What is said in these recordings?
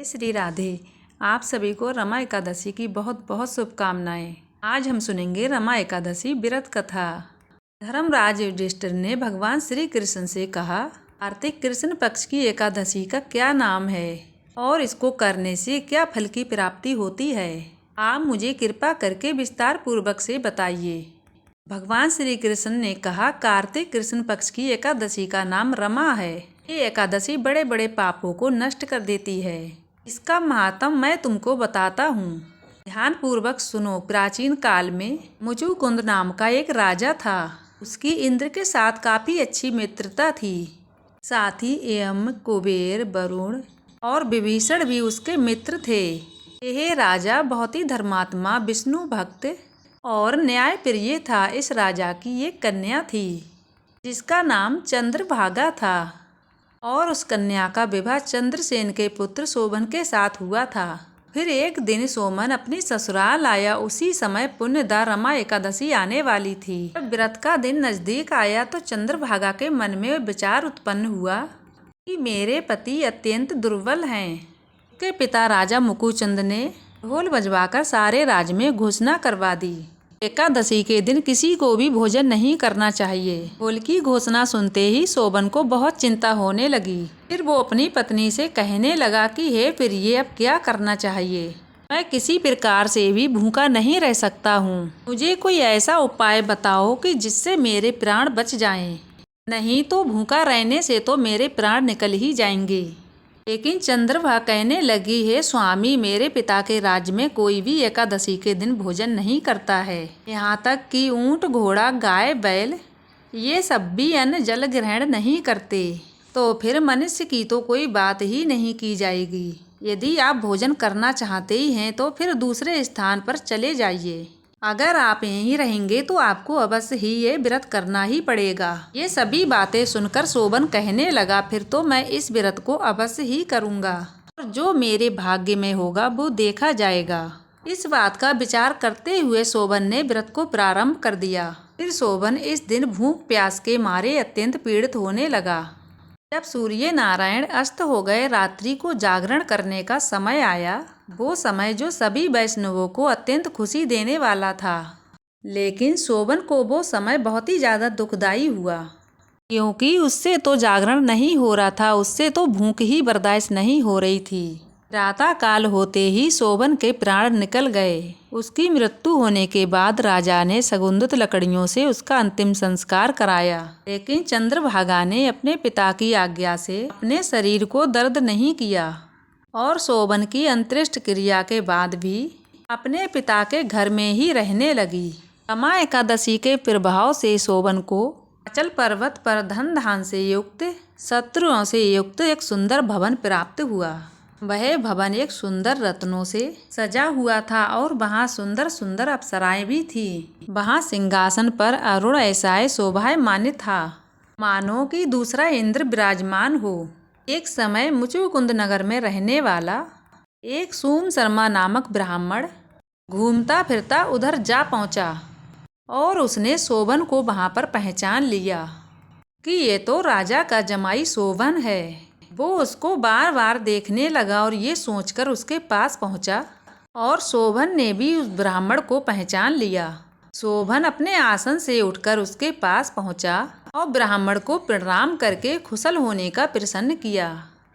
श्री राधे। आप सभी को रमा एकादशी की बहुत बहुत शुभकामनाएं। आज हम सुनेंगे रमा एकादशी व्रत कथा। धर्मराज युधिष्ठिर ने भगवान श्री कृष्ण से कहा, कार्तिक कृष्ण पक्ष की एकादशी का क्या नाम है और इसको करने से क्या फल की प्राप्ति होती है? आप मुझे कृपा करके विस्तार पूर्वक से बताइए। भगवान श्री कृष्ण ने कहा, कार्तिक कृष्ण पक्ष की एकादशी का नाम रमा है। ये एकादशी बड़े बड़े पापों को नष्ट कर देती है। इसका महात्म मैं तुमको बताता हूँ, ध्यान पूर्वक सुनो। प्राचीन काल में मुचुकुंद नाम का एक राजा था। उसकी इंद्र के साथ काफी अच्छी मित्रता थी। साथ ही एवं कुबेर, वरुण और विभीषण भी उसके मित्र थे। यह राजा बहुत ही धर्मात्मा, विष्णु भक्त और न्यायप्रिय था। इस राजा की एक कन्या थी जिसका नाम चंद्रभागा था और उस कन्या का विवाह चंद्रसेन के पुत्र शोभन के साथ हुआ था। फिर एक दिन शोभन अपनी ससुराल आया। उसी समय पुण्यदा रमा एकादशी आने वाली थी। जब व्रत का दिन नजदीक आया तो चंद्रभागा के मन में विचार उत्पन्न हुआ कि मेरे पति अत्यंत दुर्बल हैं। उसके पिता राजा मुकुचंद ने ढोल बजवाकर सारे राज्य में घोषणा करवा दी, एकादशी के दिन किसी को भी भोजन नहीं करना चाहिए। ढोल की घोषणा सुनते ही शोभन को बहुत चिंता होने लगी। फिर वो अपनी पत्नी से कहने लगा कि हे प्रिय, अब क्या करना चाहिए? मैं किसी प्रकार से भी भूखा नहीं रह सकता हूँ। मुझे कोई ऐसा उपाय बताओ कि जिससे मेरे प्राण बच जाएं। नहीं तो भूखा रहने से तो मेरे प्राण निकल ही जाएंगे। लेकिन चंद्रभागा कहने लगी, है स्वामी, मेरे पिता के राज्य में कोई भी एकादशी के दिन भोजन नहीं करता है। यहाँ तक कि ऊंट, घोड़ा, गाय, बैल ये सब भी अन्न जल ग्रहण नहीं करते। तो फिर मनुष्य की तो कोई बात ही नहीं की जाएगी। यदि आप भोजन करना चाहते ही हैं तो फिर दूसरे स्थान पर चले जाइए। अगर आप यहीं रहेंगे तो आपको अवश्य ही ये व्रत करना ही पड़ेगा। ये सभी बातें सुनकर शोभन कहने लगा, फिर तो मैं इस व्रत को अवश्य ही करूँगा और जो मेरे भाग्य में होगा वो देखा जाएगा। इस बात का विचार करते हुए शोभन ने व्रत को प्रारंभ कर दिया। फिर शोभन इस दिन भूख प्यास के मारे अत्यंत पीड़ित होने लगा। जब सूर्य नारायण अस्त हो गए, रात्रि को जागरण करने का समय आया। वो समय जो सभी वैष्णवों को अत्यंत खुशी देने वाला था। लेकिन शोभन को वो समय बहुत ही ज़्यादा दुखदायी हुआ, क्योंकि उससे तो जागरण नहीं हो रहा था, उससे तो भूख ही बर्दाश्त नहीं हो रही थी। प्रातः काल होते ही शोभन के प्राण निकल गए। उसकी मृत्यु होने के बाद राजा ने सुगंधित लकड़ियों से उसका अंतिम संस्कार कराया। लेकिन चंद्रभागा ने अपने पिता की आज्ञा से अपने शरीर को दर्द नहीं किया और शोभन की अंत्येष्टि क्रिया के बाद भी अपने पिता के घर में ही रहने लगी। रमा एकादशी के प्रभाव से शोभन को अचल पर्वत पर धन धान से युक्त, शत्रुओं से युक्त एक सुंदर भवन प्राप्त हुआ। वह भवन एक सुंदर रत्नों से सजा हुआ था और वहाँ सुंदर सुंदर अप्सराएं भी थी। वहाँ सिंहासन पर अरुण ऐसा शोभायमान था, मानो कि दूसरा इंद्र विराजमान हो। एक समय मुचुकुंद नगर में रहने वाला एक सूम शर्मा नामक ब्राह्मण घूमता फिरता उधर जा पहुंचा और उसने शोभन को वहां पर पहचान लिया कि ये तो राजा का जमाई शोभन है। वो उसको बार बार देखने लगा और ये सोचकर उसके पास पहुंचा और शोभन ने भी उस ब्राह्मण को पहचान लिया। शोभन अपने आसन से उठकर उसके पास पहुंचा और ब्राह्मण को प्रणाम करके कुशल होने का प्रश्न किया।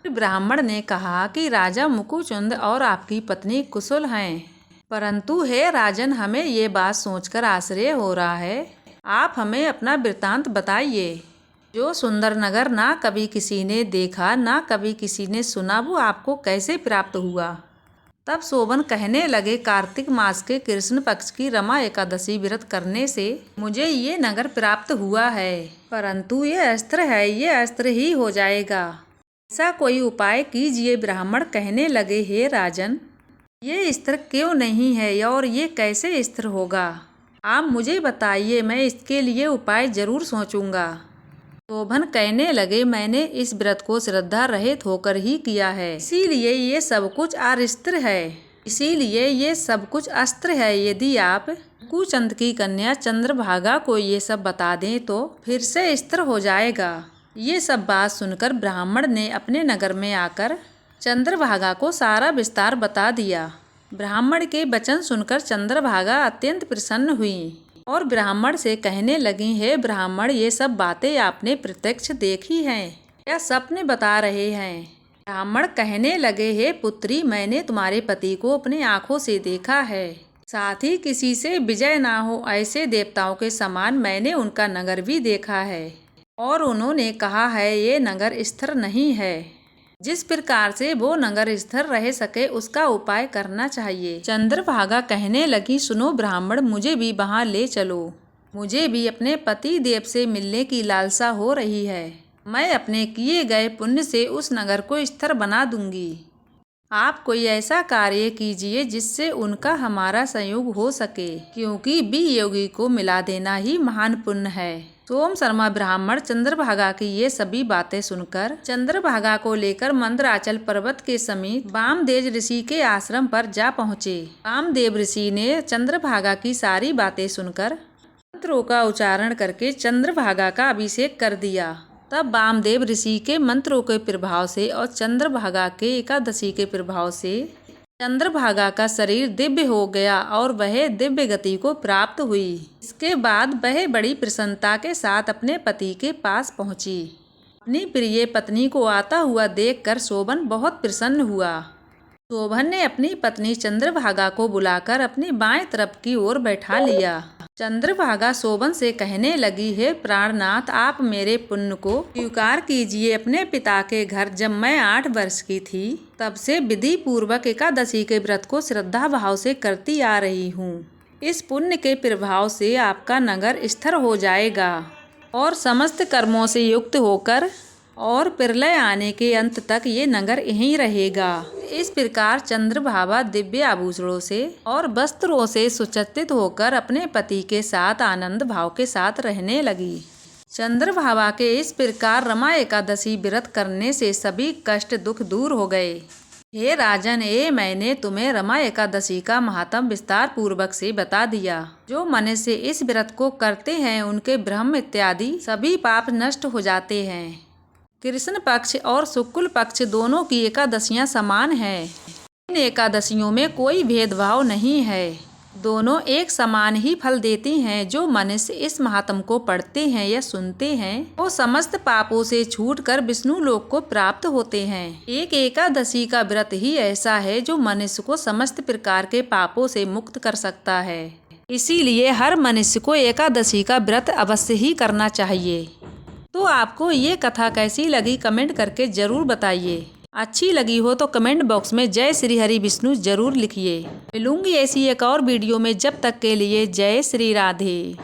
फिर ब्राह्मण ने कहा कि राजा मुकुचंद और आपकी पत्नी कुशल हैं, परंतु हे राजन, हमें ये बात सोचकर आश्चर्य हो रहा है। आप हमें अपना वृत्तांत बताइए। जो सुंदर नगर ना कभी किसी ने देखा ना कभी किसी ने सुना, वो आपको कैसे प्राप्त हुआ? तब शोभन कहने लगे, कार्तिक मास के कृष्ण पक्ष की रमा एकादशी व्रत करने से मुझे ये नगर प्राप्त हुआ है, परंतु ये अस्त्र है, ये अस्त्र ही हो जाएगा। ऐसा कोई उपाय कीजिए। ब्राह्मण कहने लगे, हे राजन, ये अस्त्र क्यों नहीं है और ये कैसे अस्त्र होगा? आप मुझे बताइए, मैं इसके लिए उपाय जरूर सोचूंगा। शोभन कहने लगे, मैंने इस व्रत को श्रद्धा रहित होकर ही किया है, इसीलिए ये सब कुछ अस्त्र है। इसीलिए ये सब कुछ अस्त्र है। यदि आप कुचंद की कन्या चंद्रभागा को ये सब बता दें तो फिर से अस्त्र हो जाएगा। ये सब बात सुनकर ब्राह्मण ने अपने नगर में आकर चंद्रभागा को सारा विस्तार बता दिया। ब्राह्मण के वचन सुनकर चंद्रभागा अत्यंत प्रसन्न हुई और ब्राह्मण से कहने लगी, हे ब्राह्मण, ये सब बातें आपने प्रत्यक्ष देखी हैं या सपने बता रहे हैं? ब्राह्मण कहने लगे, हे पुत्री, मैंने तुम्हारे पति को अपनी आंखों से देखा है, साथ ही किसी से विजय ना हो ऐसे देवताओं के समान मैंने उनका नगर भी देखा है और उन्होंने कहा है ये नगर स्थिर नहीं है। जिस प्रकार से वो नगर स्थिर रह सके उसका उपाय करना चाहिए। चंद्रभागा कहने लगी, सुनो ब्राह्मण, मुझे भी वहाँ ले चलो। मुझे भी अपने पति देव से मिलने की लालसा हो रही है। मैं अपने किए गए पुण्य से उस नगर को स्थिर बना दूंगी। आप कोई ऐसा कार्य कीजिए जिससे उनका हमारा संयोग हो सके, क्योंकि वियोगी को मिला देना ही महान पुण्य है। सोम शर्मा ब्राह्मण चंद्रभागा की ये सभी बातें सुनकर चंद्रभागा को लेकर मंदराचल पर्वत के समीप वामदेव ऋषि के आश्रम पर जा पहुँचे। वामदेव ऋषि ने चंद्रभागा की सारी बातें सुनकर मंत्रों का उच्चारण करके चंद्रभागा का अभिषेक कर दिया। तब वामदेव ऋषि के मंत्रों के प्रभाव से और चंद्रभागा के एकादशी के प्रभाव से चंद्रभागा का शरीर दिव्य हो गया और वह दिव्य गति को प्राप्त हुई। इसके बाद वह बड़ी प्रसन्नता के साथ अपने पति के पास पहुंची। अपनी प्रिय पत्नी को आता हुआ देखकर शोभन बहुत प्रसन्न हुआ। शोभन ने अपनी पत्नी चंद्रभागा को बुलाकर अपनी बाएं तरफ की ओर बैठा लिया। चंद्रभागा शोभन से कहने लगी, हे प्राणनाथ, आप मेरे पुण्य को स्वीकार कीजिए। अपने पिता के घर जब मैं 8 वर्ष की थी तब से विधि पूर्वक एकादशी के व्रत को श्रद्धा भाव से करती आ रही हूँ। इस पुण्य के प्रभाव से आपका नगर स्थिर हो जाएगा और समस्त कर्मों से युक्त होकर और प्रलय आने के अंत तक ये नगर यहीं रहेगा। इस प्रकार चंद्रभागा दिव्य आभूषणों से और वस्त्रों से सुसज्जित होकर अपने पति के साथ आनंद भाव के साथ रहने लगी। चंद्रभागा के इस प्रकार रमा एकादशी व्रत करने से सभी कष्ट दुख दूर हो गए। हे राजन, मैंने तुम्हें रमा एकादशी का महात्म विस्तार पूर्वक से बता दिया। जो मनुष्य इस व्रत को करते हैं उनके ब्रह्म इत्यादि सभी पाप नष्ट हो जाते हैं। कृष्ण पक्ष और शुक्ल पक्ष दोनों की एकादशियां समान हैं। इन एकादशियों में कोई भेदभाव नहीं है, दोनों एक समान ही फल देती हैं। जो मनुष्य इस महात्म को पढ़ते हैं या सुनते हैं वो समस्त पापों से छूटकर विष्णु लोक को प्राप्त होते हैं। एक एकादशी का व्रत ही ऐसा है जो मनुष्य को समस्त प्रकार के पापों से मुक्त कर सकता है। इसीलिए हर मनुष्य को एकादशी का व्रत अवश्य ही करना चाहिए। तो आपको ये कथा कैसी लगी कमेंट करके ज़रूर बताइए। अच्छी लगी हो तो कमेंट बॉक्स में जय श्री हरि विष्णु ज़रूर लिखिए। मिलूंगी ऐसी एक और वीडियो में, जब तक के लिए जय श्री राधे।